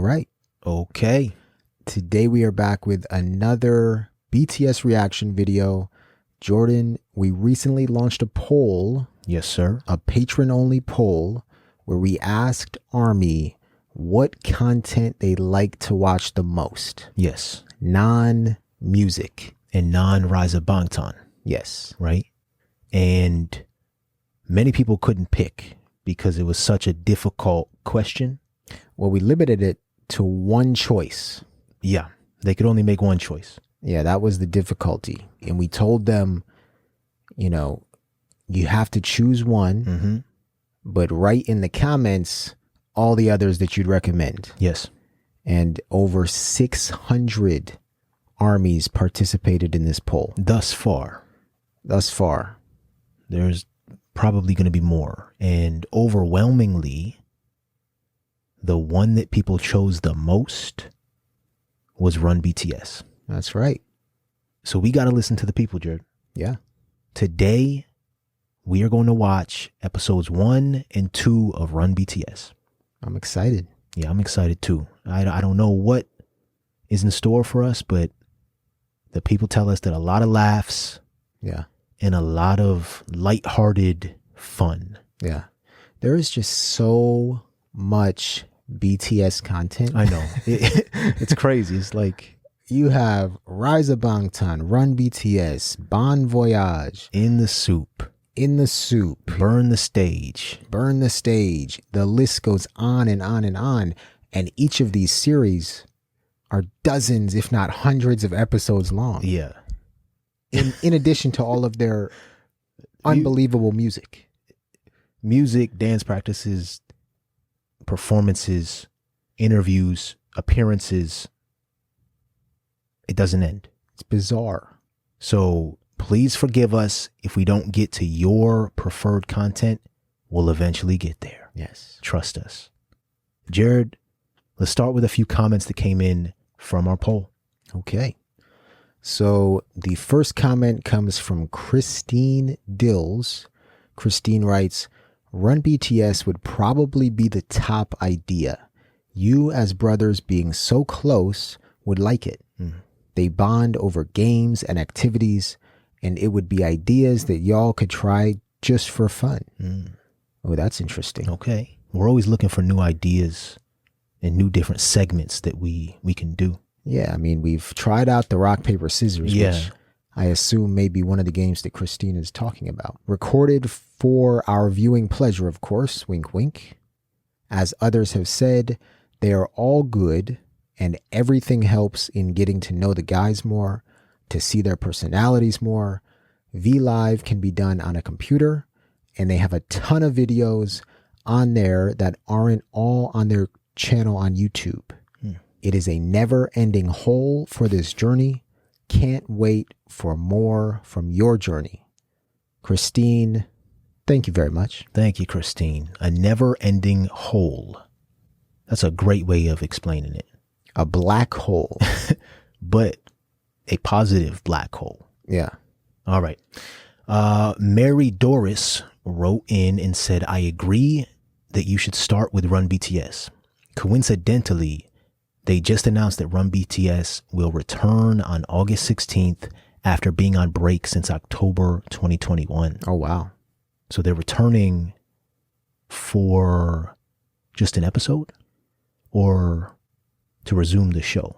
right. Okay. Today we are back with another BTS reaction video. Jordan, we recently launched a poll. Yes, sir. A patron-only poll where we asked ARMY what content they like to watch the most. Yes. Non-music. And non-Rise of Bangtan. Yes. Right? And many people couldn't pick because it was such a difficult question. Well, we limited it to one choice. Yeah. They could only make one choice. Yeah, that was the difficulty. And we told them, you know, you have to choose one, but write in the comments all the others that you'd recommend. Yes. And over 600 ARMYs participated in this poll. Thus far. There's probably going to be more. And overwhelmingly, the one that people chose the most was RUN BTS. That's right. So we got to listen to the people, Jared. Yeah. Today, we are going to watch episodes 1 and 2 of RUN BTS. I'm excited. Yeah, I'm excited too. I don't know what is in store for us, but the people tell us that a lot of laughs. Yeah. And a lot of lighthearted fun. Yeah. There is just so much BTS content. I know. It's crazy. It's like you have Rise of Bangtan, RUN BTS, Bon Voyage, In the Soup, Burn the Stage. The list goes on and on and on. And each of these series are dozens, if not hundreds of episodes long. Yeah. In addition to all of their unbelievable music, dance practices, performances, interviews, appearances, it doesn't end. It's bizarre. So please forgive us if we don't get to your preferred content. We'll eventually get there. Yes. Trust us. Jared, let's start with a few comments that came in from our poll. Okay. So the first comment comes from Christine Dills. Christine writes, RUN BTS would probably be the top idea. You as brothers being so close would like it. They bond over games and activities, and it would be ideas that y'all could try just for fun. Oh, that's interesting. Okay. We're always looking for new ideas and new different segments that we can do. Yeah, I mean, we've tried out the rock, paper, scissors, which I assume may be one of the games that Christine is talking about. Recorded for our viewing pleasure, of course, wink, wink. As others have said, they are all good, and everything helps in getting to know the guys more, to see their personalities more. V-Live can be done on a computer, and they have a ton of videos on there that aren't all on their channel on YouTube. It is a never-ending hole for this journey. Can't wait for more from your journey. Christine, thank you very much. Thank you, Christine. A never-ending hole. That's a great way of explaining it. A black hole. But a positive black hole. Yeah. All right. Mary Doris wrote in and said, I agree that you should start with RUN BTS. Coincidentally, they just announced that RUN BTS will return on August 16th after being on break since October 2021. Oh, wow. So they're returning for just an episode or to resume the show?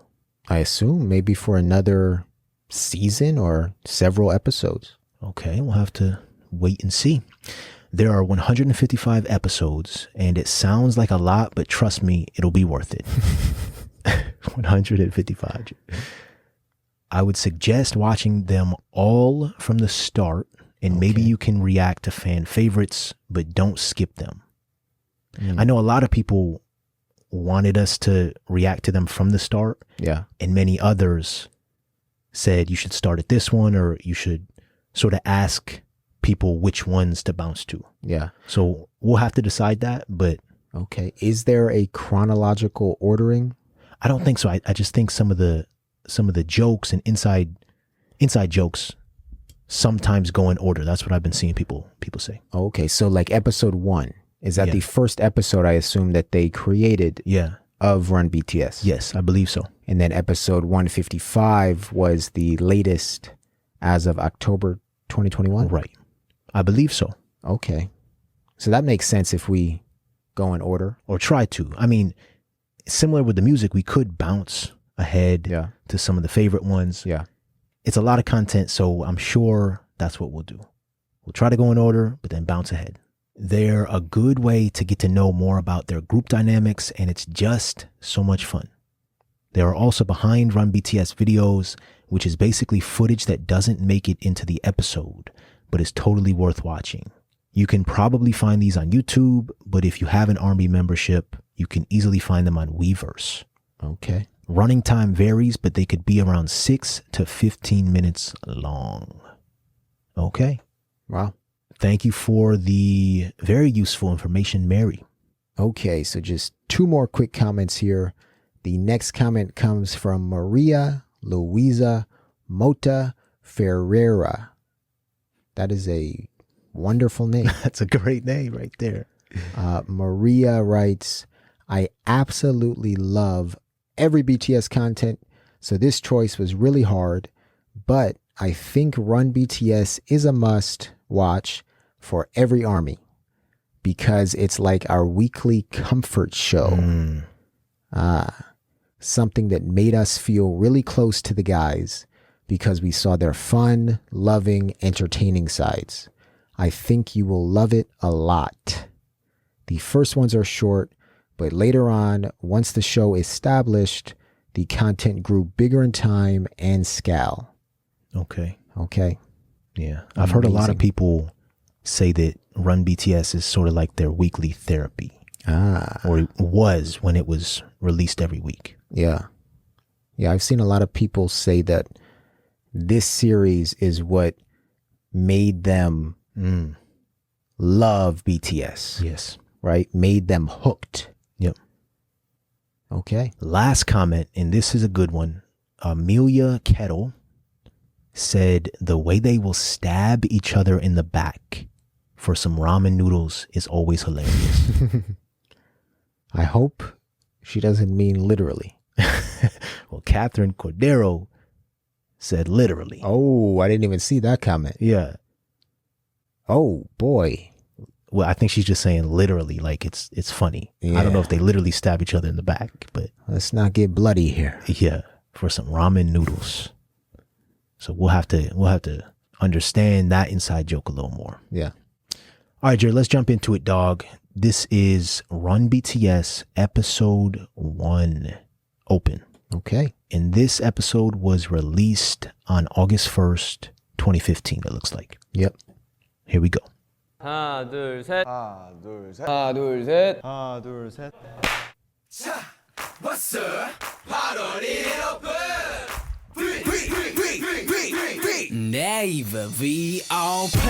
I assume maybe for another season or several episodes. Okay, we'll have to wait and see. There are 155 episodes, and it sounds like a lot, but trust me, it'll be worth it. 155. I would suggest watching them all from the start, and maybe you can react to fan favorites, but don't skip them. I know a lot of people wanted us to react to them from the start. Yeah. And many others said you should start at this one, or you should sort of ask people which ones to bounce to. Yeah. So we'll have to decide that, but. Okay. Is there a chronological ordering? I don't think so. I just think some of the jokes and inside jokes sometimes go in order. That's what I've been seeing people say. Okay. So like episode 1, is that the first episode I assume that they created? Yeah. of Run BTS. Yes, I believe so. And then episode 155 was the latest as of October 2021? Right. I believe so. Okay. So that makes sense if we go in order. Or try to. I mean, similar with the music, we could bounce ahead to some of the favorite ones. Yeah. It's a lot of content, so I'm sure that's what we'll do. We'll try to go in order, but then bounce ahead. They're a good way to get to know more about their group dynamics, and it's just so much fun. There are also behind Run BTS videos, which is basically footage that doesn't make it into the episode, but is totally worth watching. You can probably find these on YouTube, but if you have an ARMY membership, you can easily find them on Weverse. Okay. Running time varies, but they could be around 6 to 15 minutes long. Okay. Wow. Thank you for the very useful information, Mary. Okay, so just two more quick comments here. The next comment comes from Maria Luisa Mota Ferreira. That is a wonderful name. That's a great name right there. Maria writes, I absolutely love every BTS content, so this choice was really hard, but I think Run BTS is a must watch for every ARMY because it's like our weekly comfort show. Something that made us feel really close to the guys because we saw their fun, loving, entertaining sides. I think you will love it a lot. The first ones are short, but later on, once the show established, the content grew bigger in time and scale. Okay. Okay. Yeah. I've heard a lot of people say that Run BTS is sort of like their weekly therapy. Or it was when it was released every week. Yeah. Yeah, I've seen a lot of people say that this series is what made them love BTS. Yes. Right? Made them hooked. Yep. Okay. Last comment, and this is a good one. Amelia Kettle said the way they will stab each other in the back for some ramen noodles is always hilarious. I hope she doesn't mean literally. Well, Catherine Cordero said literally. Oh, I didn't even see that comment. Yeah. Oh, boy. Well, I think she's just saying literally, like it's funny. Yeah. I don't know if they literally stab each other in the back, but let's not get bloody here. Yeah, for some ramen noodles. So we'll have to understand that inside joke a little more. Yeah. All right, Jared, let's jump into it, dog. This is Run BTS episode 1, Open. Okay. And this episode was released on August 1st, 2015, it looks like. Yep. Here we go. 하나, 둘, 셋. 하나, 둘, 셋. 하나, 둘, 셋. 하나, 둘, 셋. 자, 왔어. 8월 1일 오픈. 네이버 V open.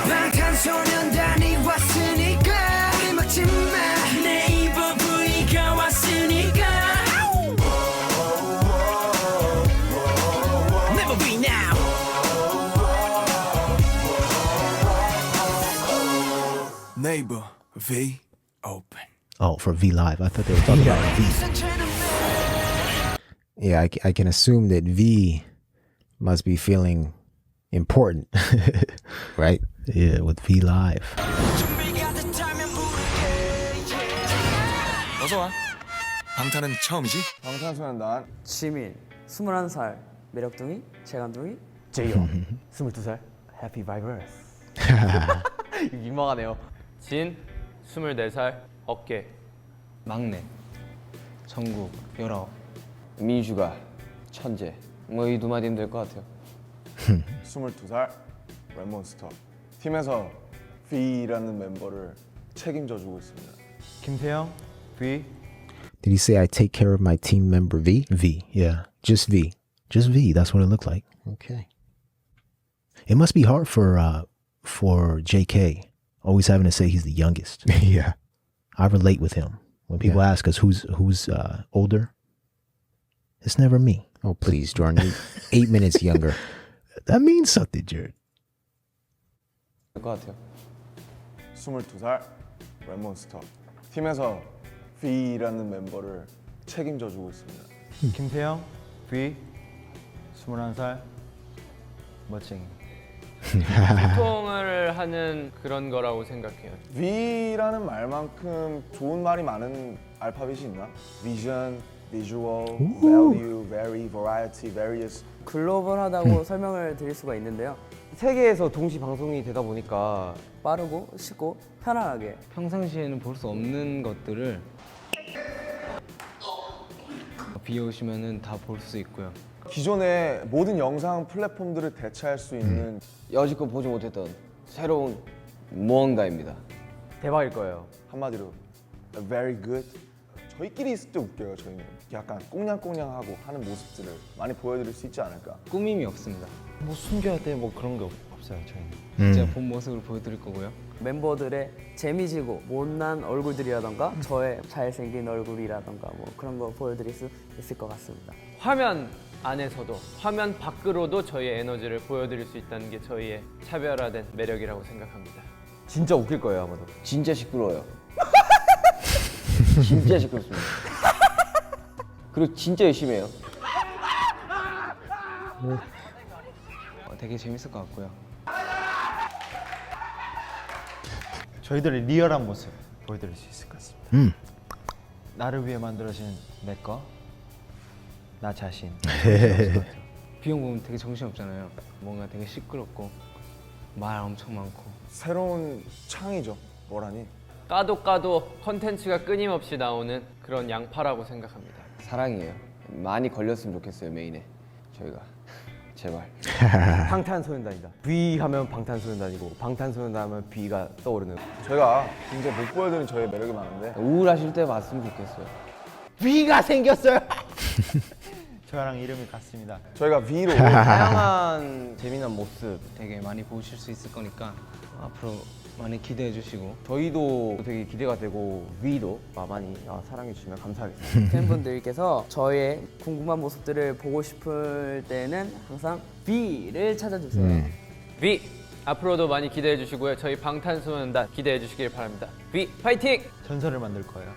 방탄소년단이 왔으니까 우리 막지 마. 네이버 V가 왔으니까. Never be now. 네이버 V open. Oh, for V Live. I thought they were talking about V. Yeah, I can assume that V must be feeling important, right? Yeah, with V Live. 어서 와. 방탄은 처음이지? 방탄소년단 지민, 21살, 매력둥이, 재간둥이, 제이홉, 22살, 해피 바이러스. 민망하네요. 진, 24살, 어깨. 막내 정국 19 민슈가, 천재. 뭐 이 두 마디면 될 것 같아요. 22살 랩몬스터 팀에서 V라는 멤버를 책임져주고 있습니다. 김태형 V Did he say I take care of my team member V? V, yeah. Just V. Just V, that's what it looked like. Okay. It must be hard for JK, always having to say he's the youngest. Yeah. I relate with him. When people ask us who's older, it's never me. Oh, please, Jordan. You're 8 minutes younger. That means something, Jared. 될 것 같아요. 22살 랩몬스터 팀에서 V라는 멤버를 책임져 주고 있습니다. 김태형 V 21살 멋쟁이. 소통을 하는 그런 거라고 생각해요. V라는 말만큼 좋은 말이 많은 알파벳이 있나? Vision, Visual, Value, Vary, Variety, Various. 글로벌하다고 설명을 드릴 수가 있는데요. 세계에서 동시 방송이 되다 보니까 빠르고 쉽고 편안하게 평상시에는 볼 수 없는 것들을 비 오시면은 다 볼 수 있고요. 기존의 모든 영상 플랫폼들을 대체할 수 있는 여지껏 보지 못했던 새로운 무언가입니다. 대박일 거예요. 한마디로 very good. 저희끼리 있을 때 웃겨요. 저희는 약간 꽁냥꽁냥하고 하는 모습들을 많이 보여드릴 수 있지 않을까. 꾸밈이 없습니다. 뭐 숨겨야 돼 뭐 그런 게 없어요 저희는. 제가 본 모습을 보여드릴 거고요. 멤버들의 재미지고 못난 얼굴들이라던가 저의 잘생긴 얼굴이라던가 뭐 그런 거 보여드릴 수 있을 것 같습니다. 화면 안에서도 화면 밖으로도 저희의 에너지를 보여드릴 수 있다는 게 저희의 차별화된 매력이라고 생각합니다. 진짜 웃길 거예요 아마도. 진짜 시끄러워요. 진짜 시끄럽습니다. 그리고 진짜 열심히 해요. 되게 재밌을 것 같고요. 저희들의 리얼한 모습 보여드릴 수 있을 것 같습니다. 나를 위해 만들어진 내 거, 나 자신. 비형 보면 되게 정신없잖아요. 뭔가 되게 시끄럽고 말 엄청 많고 새로운 창이죠. 뭐라니? 까도 컨텐츠가 끊임없이 나오는 그런 양파라고 생각합니다. 사랑이에요. 많이 걸렸으면 좋겠어요 메인에. 저희가 제발. 방탄소년단이다. V 하면 방탄소년단이고 방탄소년단 하면 B가 떠오르는. 저희가 굉장히 못 보여드린 저의 매력이 많은데 우울하실 때 봤으면 좋겠어요. V가 생겼어요. 저랑 이름이 같습니다. 저희가 V로 다양한 재미난 모습 되게 많이 보실 수 있을 거니까 앞으로 많이 기대해 주시고 저희도 되게 기대가 되고 V도 많이 사랑해 주시면 감사하겠습니다. 팬분들께서 저의 궁금한 모습들을 보고 싶을 때는 항상 B를 찾아주세요. V 앞으로도 많이 기대해 주시고요. 저희 방탄소년단 기대해 주시길 바랍니다. V 파이팅! 전설을 만들 거예요.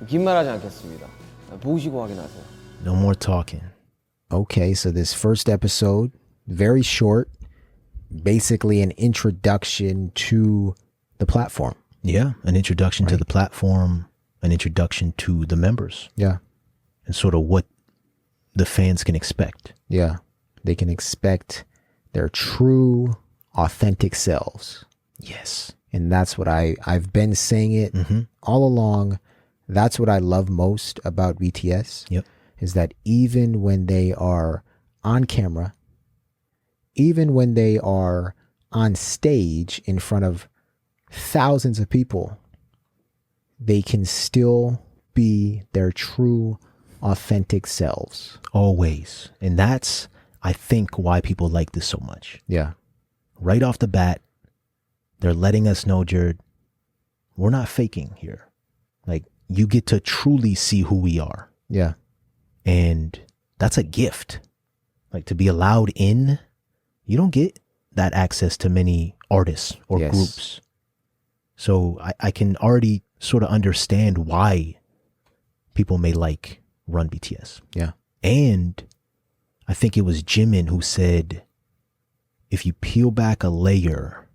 긴 말하지 않겠습니다. 보시고 확인하세요. No more talking. Okay, so this first episode, very short, basically an introduction to the platform. Yeah, an introduction to Right. the platform, an introduction to the members, Yeah. and sort of what the fans can expect. Yeah. They can expect their true, authentic selves. Yes. And that's what I've been saying it all along. That's what I love most about BTS. Yep. Is that even when they are on camera, even when they are on stage in front of thousands of people, they can still be their true, authentic selves. Always. And that's, I think, why people like this so much. Yeah. Right off the bat, they're letting us know, Jared, we're not faking here. Like, you get to truly see who we are. Yeah. And that's a gift. Like, to be allowed in, you don't get that access to many artists or Yes. groups. So I can already sort of understand why people may like Run BTS. Yeah. And I think it was Jimin who said, if you peel back a layer,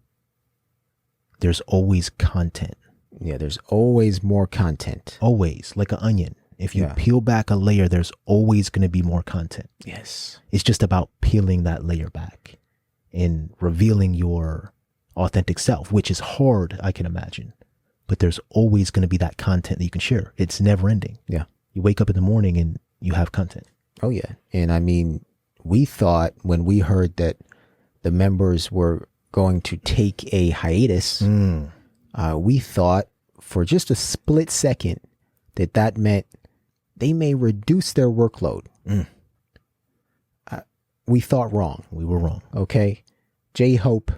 there's always content. Yeah. There's always more content. Always, like an onion. If you Yeah. peel back a layer, there's always going to be more content. Yes. It's just about peeling that layer back and revealing your authentic self, which is hard, I can imagine. But there's always going to be that content that you can share. It's never ending. Yeah. You wake up in the morning and you have content. Oh, yeah. And I mean, we thought when we heard that the members were going to take a hiatus, we thought for just a split second that meant they may reduce their workload. We thought wrong. We were wrong. Okay. J-Hope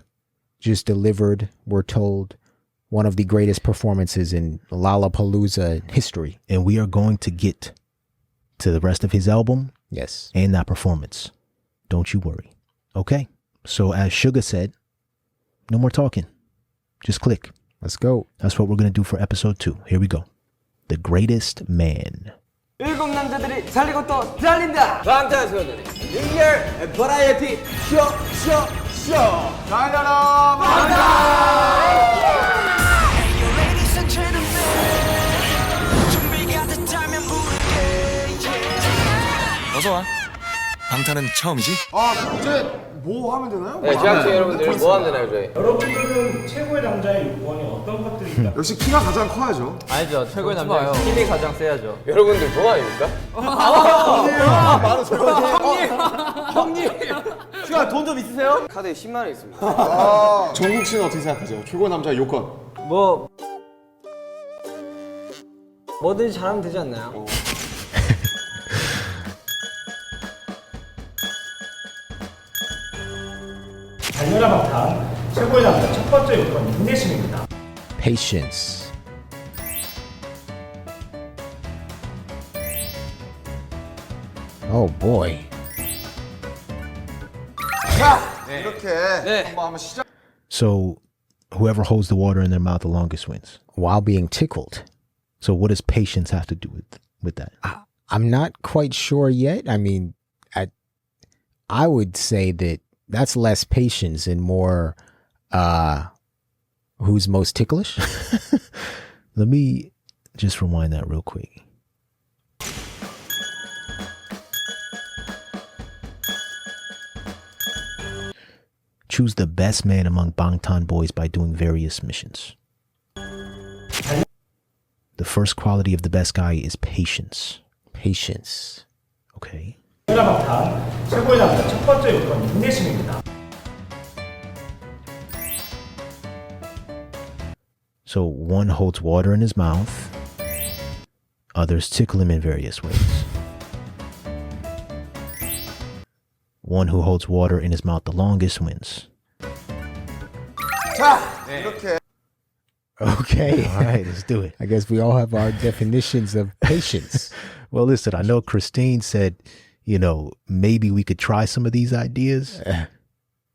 just delivered, we're told, one of the greatest performances in Lollapalooza history. And we are going to get to the rest of his album Yes. and that performance. Don't you worry. Okay. So as Suga said, no more talking. Just click. Let's go. That's what we're going to do for episode 2. Here we go. the greatest man. 일곱 남자들이 살리고 또 달린다. 방탄소년단의 리얼 버라이어티 쇼 달려라 어서 와. 방탄은 처음이지? 아 이제 뭐 하면 되나요? 네, 제작진 여러분들 뭐 하면 되나요, 저희? 여러분들은 최고의 남자의 요건이 어떤 것들이 있다? 역시 키가 가장 커야죠. 아니죠. 최고의 남자 힘이 가장 세야죠. 여러분들 뭐 아닙니까? 형님. 시간 돈 좀 있으세요? 카드에 10만 원 있습니다. 정국 씨는 어떻게 생각하세요? 최고 남자 요건. 뭐 뭐든지 잘하면 되지 않나요? 달려라 방탄 최고의 남자 첫 번째 요건 인내심입니다. Patience. Oh boy. 이렇게 한번 시작. So whoever holds the water in their mouth the longest wins. While being tickled. So what does patience have to do with that? I'm not quite sure yet. I mean, I would say that that's less patience and more who's most ticklish. Let me just rewind that real quick. Choose the best man among Bangtan boys by doing various missions. The first quality of the best guy is patience. Patience. Okay. 달려라 방탄 최고의 남자 첫 번째 요건 인내심입니다. So one holds water in his mouth. Others tickle him in various ways. One who holds water in his mouth the longest wins. 자 이렇게. Okay. All right, let's do it. I guess we all have our definitions of patience. Well, listen, I know Christine said, you know, maybe we could try some of these ideas.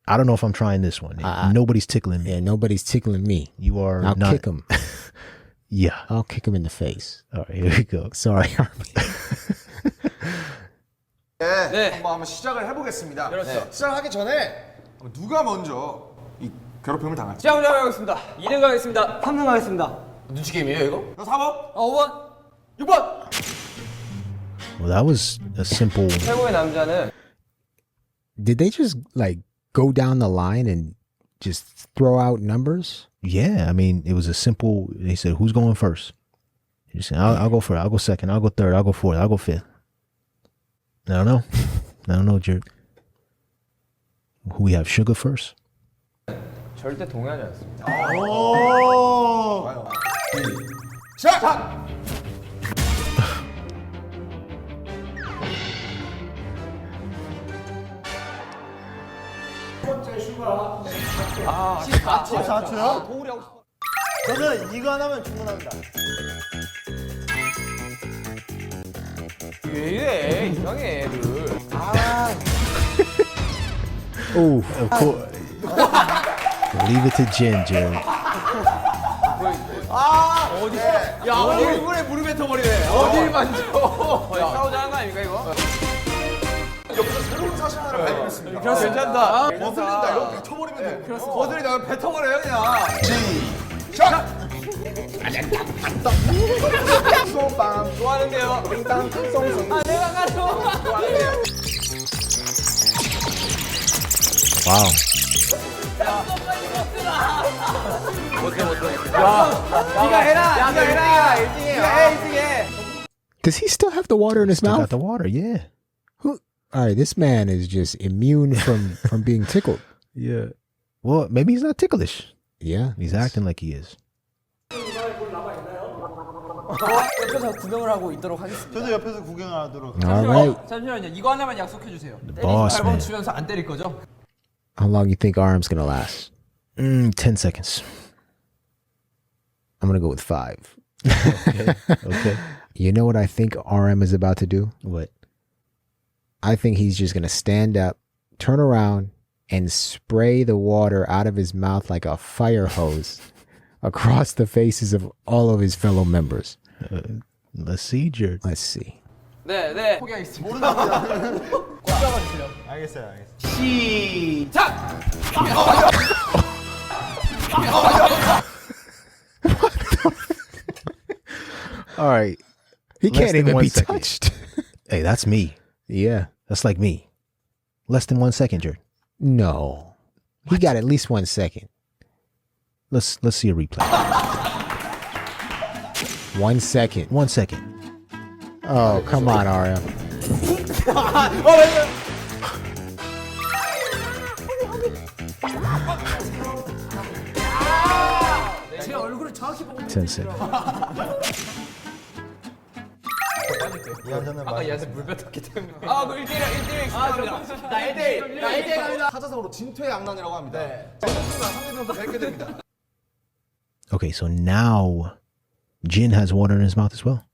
I don't know if I'm trying this one. Nobody's tickling me. Yeah, nobody's tickling me. You are I'll not. kick him. Yeah. I'll kick him in the face. All right, here we go. Sorry, Army. 네. 한번 시작을 해보겠습니다. 그렇죠. 시작하기 전에 누가 먼저 이 괴롭힘을 당할지. 시작 하겠습니다. 2등 가겠습니다. 3등 가겠습니다. 눈치 게임이에요, 이거? 너 4번? 5번. 6번. Well, that was a simple. 최고의 남자는 Did they just like go down the line and just throw out numbers? Yeah, I mean, it was a simple. They said, "Who's going first?" You said, "I'll go first. I'll go second. I'll go third. I'll go fourth. I'll go fifth." I don't know. I don't know, Jared. Who we have? Sugar first. 절대 동의하지 않습니다. 오. 시작. 첫 번째 슈가 14초요? 도우리 하고 싶어. 저는 이거 하나면 충분합니다. 왜 이래? 이상해, 애들. Oh, of course. Leave it to Jen, Jared. 야, 얼굴에 물을 뱉어버리네. 어딜 만져. 싸우자는 거 아닙니까, 이거? 여기서 새로운 사실 하나를 발견했습니다. 괜찮다. 거슬린다. 이거 뱉어버리면 되고. 거들이 나 뱉어버려요, 그냥. 시작. 좋아하는데요. 내가 가져. Wow. 네가 해라. 네가 해라. 1등해. Does he still have the water in his Still mouth? got the water, yeah. All right, this man is just immune from being tickled. Yeah. Well, maybe he's not ticklish. Yeah. He's acting like he is. 옆에서 구경을 하고 있도록 하겠습니다. 저도 옆에서 구경하도록. All right. 잠시만요. 이거 하나만 약속해 주세요. boss man. 주면서 안 때릴 거죠? How long you think Arm's gonna last? 10 seconds. I'm gonna go with 5. Okay. You know what I think RM is about to do? What? I think he's just gonna stand up, turn around, and spray the water out of his mouth like a fire hose across the faces of all of his fellow members. Let's see, Jared. Let's see. 네, 네. 알겠어요. All right. He Less can't than even 1 be second. touched. Hey, that's me. Yeah. That's like me. Less than 1 second, Jared. No. He got at least 1 second. Let's see a replay. 1 second. 1 second. Oh, come on, RM. 제 얼굴을 정확히 보고 10 seconds. 아까 얘한테 물 뱉었기 때문에. 아, 그 1대1 축하합니다. 나 1대1. 나 1대1 갑니다. 타자성어로 진퇴 양난이라고 합니다. 어느 순간 상대편부터 뵙게 됩니다. Okay, so now Jin has water in his mouth as well.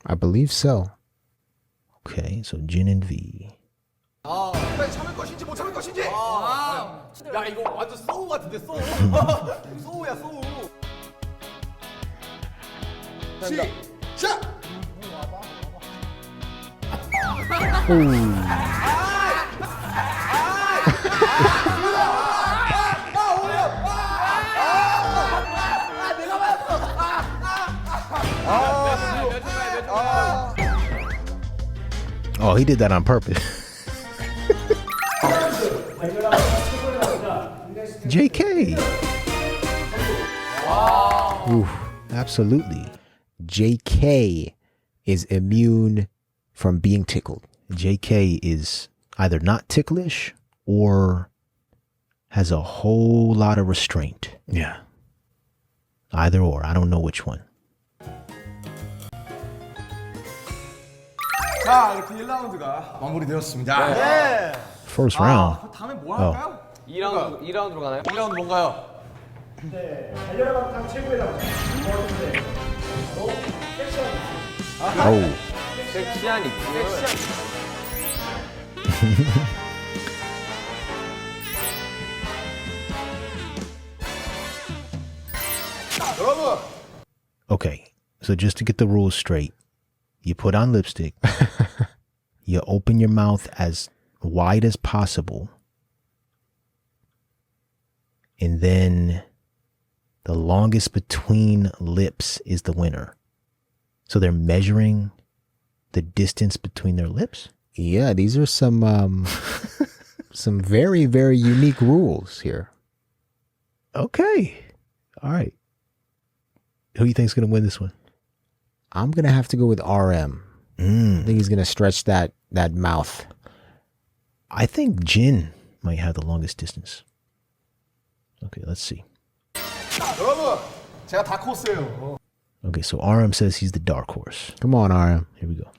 I believe so. Okay, so Jin and V. 그래 참을 것인지 못 참을 것인지. 야, 이거 완전 소우 같은데, 소우. 소우야 소우. 시작. Oh, he did that on purpose. JK. Oof. Absolutely. JK is immune from being tickled. JK is either not ticklish or has a whole lot of restraint. Yeah. Either or. I don't know which one. 자 이렇게 1라운드가 마무리되었습니다. 네. First round. 다음에 뭐 할까요? 2라운드로 가나요? 2라운드 뭔가요? 네, 달려라 방탄 최고의 남자. 바로 섹션. Oh. 섹시한 입술. 여러분 Okay. So just to get the rules straight, you put on lipstick, you open your mouth as wide as possible, and then the longest between lips is the winner. So they're measuring the distance between their lips? Yeah, these are some some very, very unique rules here. Okay. All right. Who do you think's going to win this one? I'm gonna have to go with RM. I think he's gonna stretch that mouth. I think Jin might have the longest distance. Okay, let's see. 여러분 제가 다크호스예요. Okay, so RM says he's the dark horse. Come on, RM. Here we go.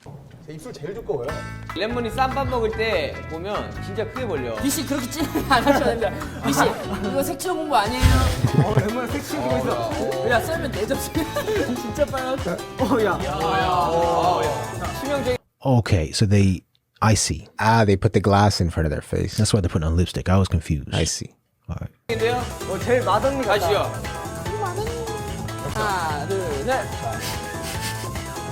제 입술 제일 두꺼워요. lemmon이 쌈밥 먹을 때 보면 진짜 크게 벌려. 비씨 그렇게 찔하면 안 하셔야 됩니다. 비씨 이거 색칠 공부 아니에요? lemmon은 색칠하고 있어. 야 썰면 내 접시 진짜 빨갛다. 치명적인. Okay, so I see. Ah, they put the glass in front of their face. That's why they're putting on lipstick. I was confused. I see. All right. 인데요? 제일 마당니 같다. 가시죠. 하나 둘 셋.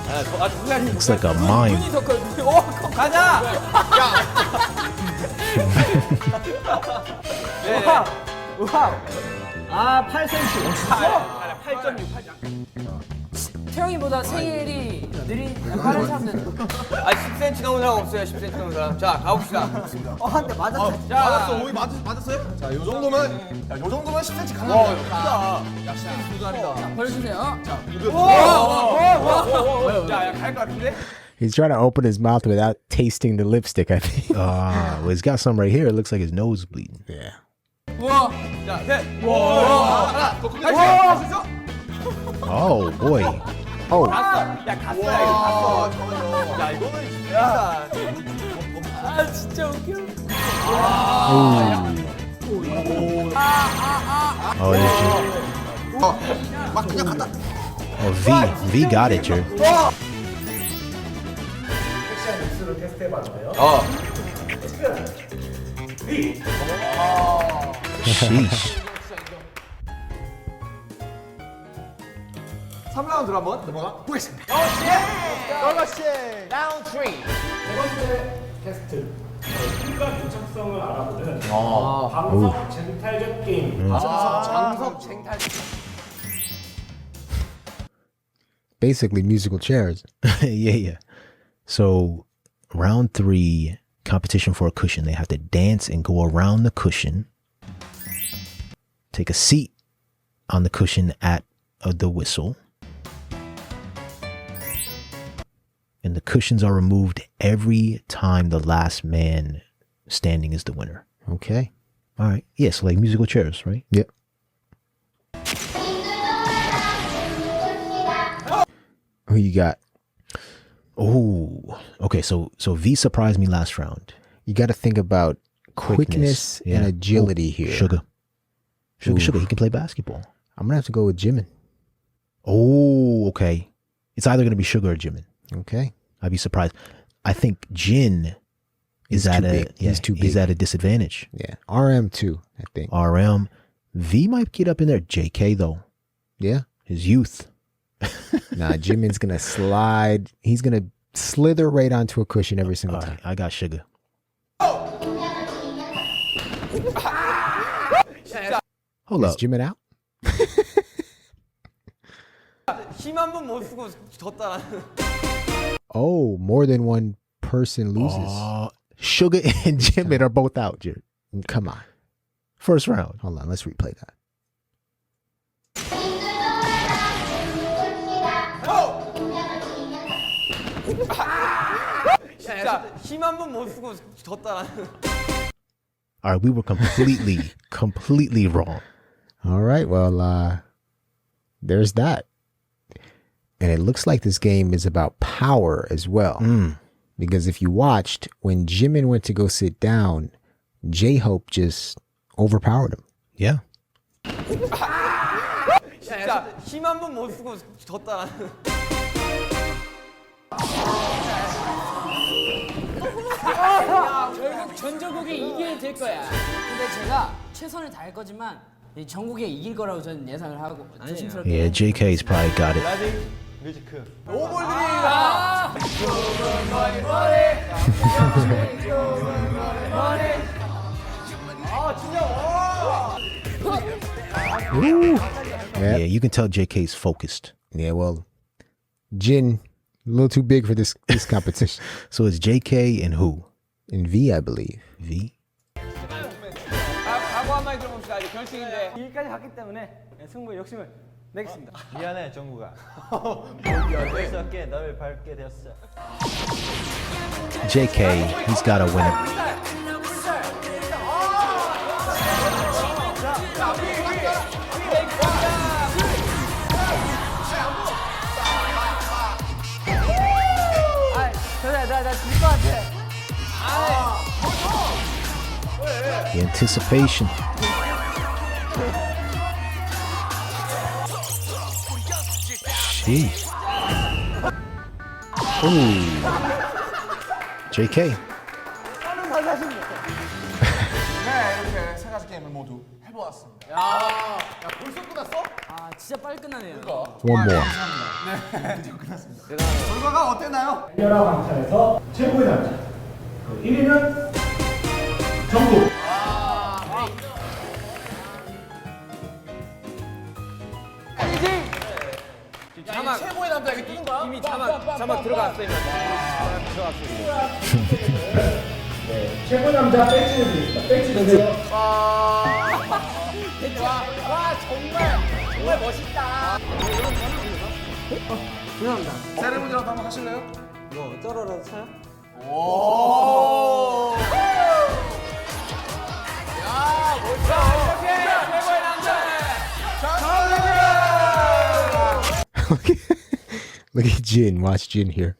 Looks like a mime. 눈이 더 커. 오, 가자. 우와. 아, 8cm. 8.6. 태영이보다 생일이 빠른 사람들. 아, 10cm 넘은 사람 없어요. 10cm 넘은 사람. 자, 가봅시다. 한 대 맞았다. 맞았어. 오이 맞았어요? 자, 요 정도면 요 정도면 10cm 강합니다. 야, 10cm 도전이다. 보여주세요. 야, 갈것 같은데? He's trying to open his mouth without tasting the lipstick, I think. Well, he's got some right here. It looks like his nose is bleeding. Yeah. 우와. 자, 셋. 하나, 더 크게 할수 있어? Oh, boy. Oh, 야, 갔어. 이거 갔어. 야, 이거는 진짜. 아 진짜 웃겨. Oh, there's Jin. 막 그냥 갖다. Oh, V got it, Jared. 섹시한 입술을 테스트해봤는데요. Sheesh. 3라운드 라운드로 한번 넘어가 보겠습니다. 세 번째 테스트. 순간 도착성을 알아보는 방석 쟁탈전 게임. 방석 쟁탈. Basically musical chairs. Yeah. So round 3, competition for a cushion. They have to dance and go around the cushion. Take a seat on the cushion at the whistle. And the cushions are removed every time the last man standing is the winner. Okay. All right. Yeah, so like musical chairs, right? Yep. Who you got? Oh, okay. So V surprised me last round. You got to think about quickness and yeah. agility Ooh, here. Sugar. Oof. He can play basketball. I'm gonna have to go with Jimin. Oh, okay. It's either going to be Sugar or Jimin. Okay. I'd be surprised. I think Jin is He's at too a big. He's too He's big. at a disadvantage. Yeah. RM too, I think. RM. V might get up in there. JK though. Yeah. His youth. Nah, Jimin's gonna slide. He's gonna slither right onto a cushion every single All time. right, I got Sugar. Hold Is up. Jimin out? 힘 한 번 못 쓰고 졌다. Oh, more than one person loses. Sugar and Jimin are both out, Jared. Come on. First round. Hold on. Let's replay that. 진짜 힘 한 번 못 쓰고 졌다. All right, we were completely wrong. All right. Well, there's that. And it looks like this game is about power as well. Because if you watched, when Jimin went to go sit down, J-Hope just overpowered him. Yeah. 진짜 힘 한 번 못 쓰고 졌다. 결국 전조국이 이겨야 될 거야. 근데 제가 최선을 다할 거지만 이 전국에 이길 거라고 저는 예상을 하고 조심스럽게. Yeah, JK's probably got it. 레디 뮤지크. Yeah, you can tell JK's focused. Yeah, well, Jin, a little too big for this competition. So it's JK and who? In V, I believe. V? 각오 한마디 들어봅시다. 이제 결승인데. 여기까지 갔기 때문에 승부의 욕심을 내겠습니다. 미안해 정국아. 어떻게 너를 밟게 되었어. JK, he's got to win it. 나질것 같아. The anticipation. Sheesh. Ooh. JK. 네, 이렇게 세 가지 게임을 모두 해보았습니다. 아, 진짜 빨리 끝나네요. One more. 결과가 어땠나요? 달려라 방탄에서 최고의 남자. 그 1위는 정국. 자막 최고의 남자에게 뜨는 거야? 이미 자막 들어갔어요. 네, 최고의 남자 배지를 드립니다. 배지 주세요. 와 정말 멋있다. 죄송합니다. 세레모니라도 한번 하실래요? 뭐 쩔어라도 쳐요? 오! 야 멋있다. 이렇게 최고의 남자. Look at Jin. Watch Jin here.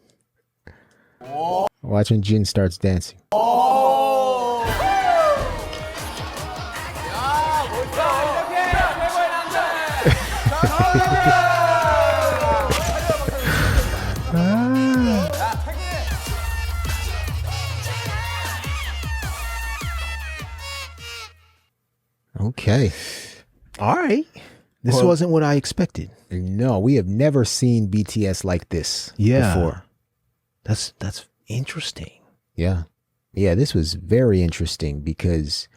Watch when Jin starts dancing. Okay. All right. This wasn't what I expected. No, we have never seen BTS like this before. That's interesting. Yeah. Yeah, this was very interesting because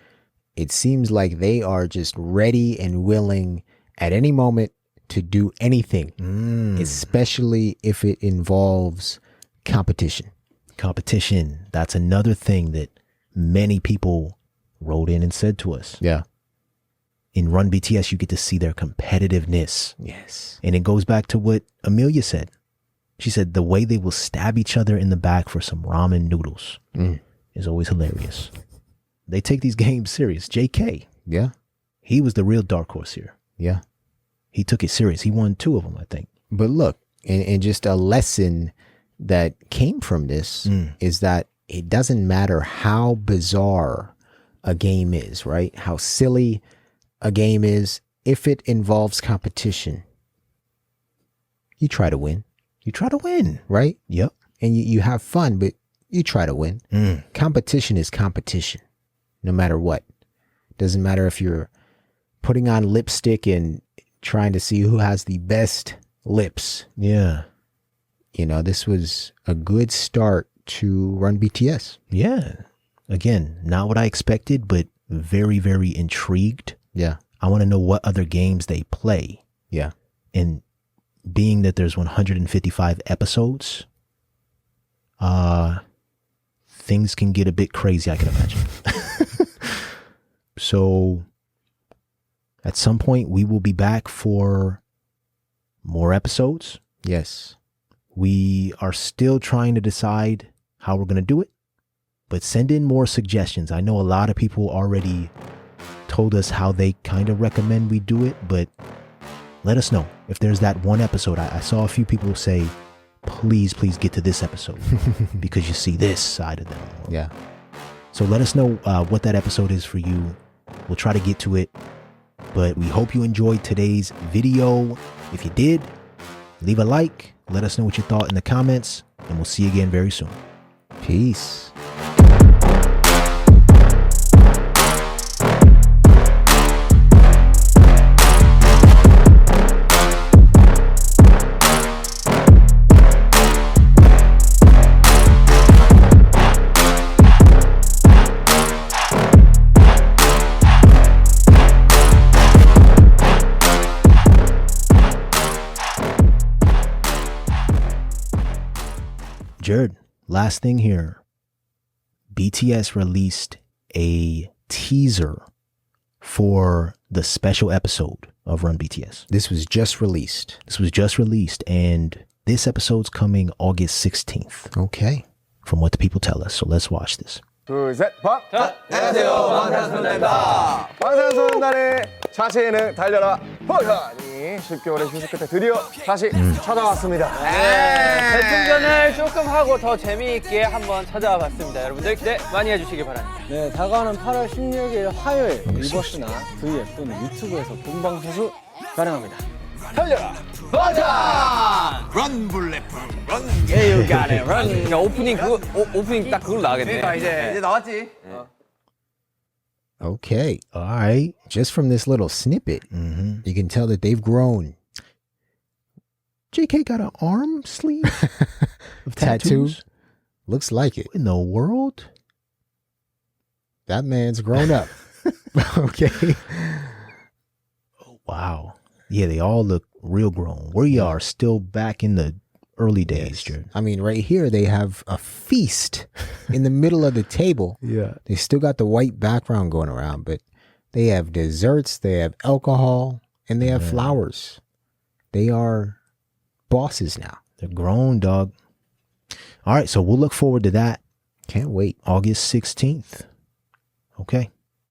it seems like they are just ready and willing at any moment to do anything, especially if it involves competition. Competition. That's another thing that many people wrote in and said to us. Yeah. In Run BTS, you get to see their competitiveness. Yes. And it goes back to what Amelia said. She said the way they will stab each other in the back for some ramen noodles is always hilarious. They take these games serious. JK. Yeah. He was the real dark horse here. Yeah. He took it serious. He won 2 of them, I think. But look, and just a lesson that came from this is that it doesn't matter how bizarre a game is, right? How silly a game is. If it involves competition, you try to win. You try to win. Right? Yep. And you have fun, but you try to win. Competition is competition, no matter what. Doesn't matter if you're putting on lipstick and trying to see who has the best lips. Yeah. You know, this was a good start to Run BTS. Yeah. Again, not what I expected, but very, very intrigued. Yeah. I want to know what other games they play. Yeah. And being that there's 155 episodes, things can get a bit crazy, I can imagine. So at some point we will be back for more episodes. Yes. We are still trying to decide how we're going to do it, but send in more suggestions. I know a lot of people already told us how they kind of recommend we do it, but let us know if there's that one episode. I saw a few people say, please get to this episode because you see this side of them. Yeah. So let us know what that episode is for you. We'll try to get to it, but we hope you enjoyed today's video. If you did, leave a like. Let us know what you thought in the comments, and we'll see you again very soon. Peace. Jared, last thing here. BTS released a teaser for the special episode of Run BTS. This was just released. And this episode's coming August 16th. Okay. From what the people tell us. So let's watch this. 둘, 셋, 안녕하세요, 방탄소년단입니다. 방탄소년단의 자체 예능 달려라 버전이 10개월의 휴식 끝에 드디어 다시 찾아왔습니다. 네, 재충전을 조금 하고 더 재미있게 한번 찾아와 봤습니다. 여러분들 기대 많이 해주시기 바랍니다. 네, 다가오는 8월 16일 화요일 리버스나 V앱 또는 유튜브에서 본방사수 가능합니다. 달려라 버전! 런 블랙풀 런. Yeah, you got it. Run. 야, 오프닝 딱 그걸로 나가겠네. 그러니까 이제 나왔지. Okay. All right. Just from this little snippet, you can tell that they've grown. JK got an arm sleeve of tattoos. Looks like it. In the world? That man's grown up. Okay. Oh, wow. Yeah, they all look real grown. We are still back in the early days, Jared. I mean, right here, they have a feast in the middle of the table. Yeah. They still got the white background going around, but they have desserts, they have alcohol, and they have flowers. They are bosses now. They're grown, dog. All right, so we'll look forward to that. Can't wait. August 16th. Okay.